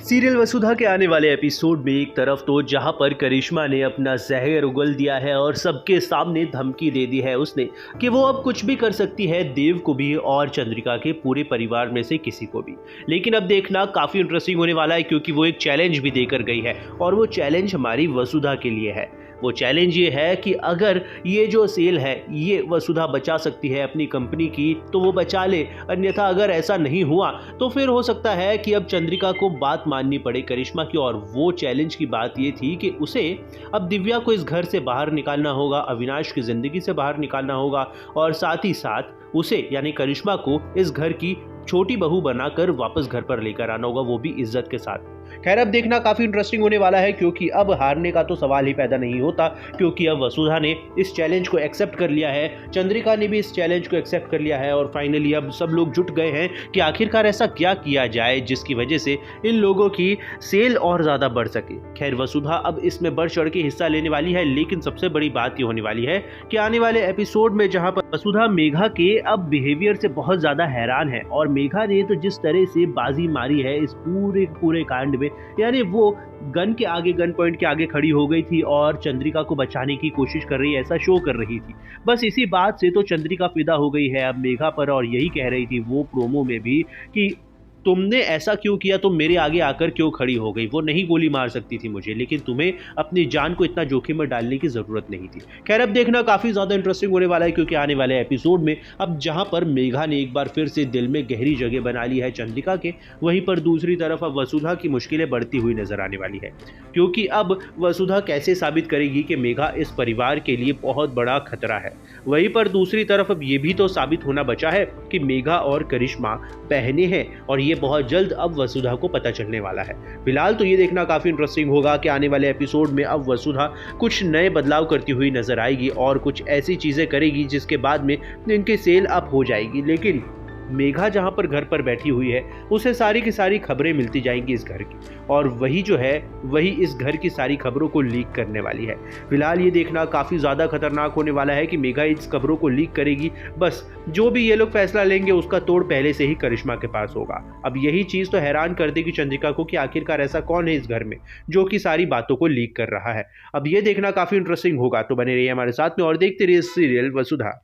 Serial वसुधा के आने वाले एपिसोड में एक तरफ तो जहां पर करिश्मा ने अपना जहर उगल दिया है और सबके सामने धमकी दे दी है उसने कि वो अब कुछ भी कर सकती है देव को भी और चंद्रिका के पूरे परिवार में से किसी को भी। लेकिन अब देखना काफ़ी इंटरेस्टिंग होने वाला है क्योंकि वो एक चैलेंज भी देकर गई है और वो चैलेंज हमारी वसुधा के लिए है। वो चैलेंज ये है कि अगर ये जो सेल है ये वसुधा बचा सकती है अपनी कंपनी की तो वो बचा ले, अन्यथा अगर ऐसा नहीं हुआ तो फिर हो सकता है कि अब चंद्रिका को बात माननी पड़े करिश्मा की। और वो चैलेंज की बात ये थी कि उसे अब दिव्या को इस घर से बाहर निकालना होगा, अविनाश की जिंदगी से बाहर निकालना होगा और साथ ही साथ उसे यानी करिश्मा को इस घर की छोटी बहू बनाकर वापस घर पर लेकर आना होगा, वो भी इज्जत के साथ। खैर अब देखना काफी इंटरेस्टिंग होने वाला है क्योंकि अब हारने का तो सवाल ही पैदा नहीं होता क्योंकि अब वसुधा ने इस चैलेंज को एक्सेप्ट कर लिया है, चंद्रिका ने भी इस चैलेंज को एक्सेप्ट कर लिया है और फाइनली अब सब लोग जुट गए हैं कि आखिरकार ऐसा क्या किया जाए जिसकी वजह से इन लोगों की सेल और ज्यादा बढ़ सके। खैर वसुधा अब इसमें बढ़ चढ़ के हिस्सा लेने वाली है, लेकिन सबसे बड़ी बात ये होने वाली है कि आने वाले एपिसोड में जहां पर वसुधा मेघा के अब बिहेवियर से बहुत ज्यादा हैरान है और मेघा ने तो जिस तरह से बाजी मारी है इस पूरे कांड में, यानी वो गन के आगे, गन पॉइंट के आगे खड़ी हो गई थी और चंद्रिका को बचाने की कोशिश कर रही है, ऐसा शो कर रही थी। बस इसी बात से तो चंद्रिका फिदा हो गई है अब मेघा पर और यही कह रही थी वो प्रोमो में भी कि तुमने ऐसा क्यों किया, तुम मेरे आगे आकर क्यों खड़ी हो गई, वो नहीं गोली मार सकती थी मुझे, लेकिन तुम्हें अपनी जान को इतना जोखिम में डालने की जरूरत नहीं थी। खैर अब देखना काफी ज्यादा इंटरेस्टिंग होने वाला है क्योंकि आने वाले एपिसोड में अब जहां पर मेघा ने एक बार फिर से दिल में गहरी जगह बना ली है चंद्रिका के, वहीं पर दूसरी तरफ अब वसुधा की मुश्किलें बढ़ती हुई नजर आने वाली है क्योंकि अब वसुधा कैसे साबित करेगी कि मेघा इस परिवार के लिए बहुत बड़ा खतरा है। वहीं पर दूसरी तरफ अब ये भी तो साबित होना बचा है कि मेघा और करिश्मा बहनें हैं और ये बहुत जल्द अब वसुधा को पता चलने वाला है। फिलहाल तो ये देखना काफी इंटरेस्टिंग होगा कि आने वाले एपिसोड में अब वसुधा कुछ नए बदलाव करती हुई नजर आएगी और कुछ ऐसी चीजें करेगी जिसके बाद में इनकी सेल अप हो जाएगी। लेकिन मेघा जहां पर घर पर बैठी हुई है उसे सारी की सारी खबरें मिलती जाएंगी इस घर की और वही जो है वही इस घर की सारी खबरों को लीक करने वाली है। फिलहाल ये देखना काफ़ी ज़्यादा खतरनाक होने वाला है कि मेघा इस खबरों को लीक करेगी, बस जो भी ये लोग फैसला लेंगे उसका तोड़ पहले से ही करिश्मा के पास होगा। अब यही चीज़ तो हैरान कर देगी चंद्रिका को कि आखिरकार ऐसा कौन है इस घर में जो कि सारी बातों को लीक कर रहा है। अब ये देखना काफ़ी इंटरेस्टिंग होगा, तो बने रहिए हमारे साथ में और देखते रहिए सीरियल वसुधा।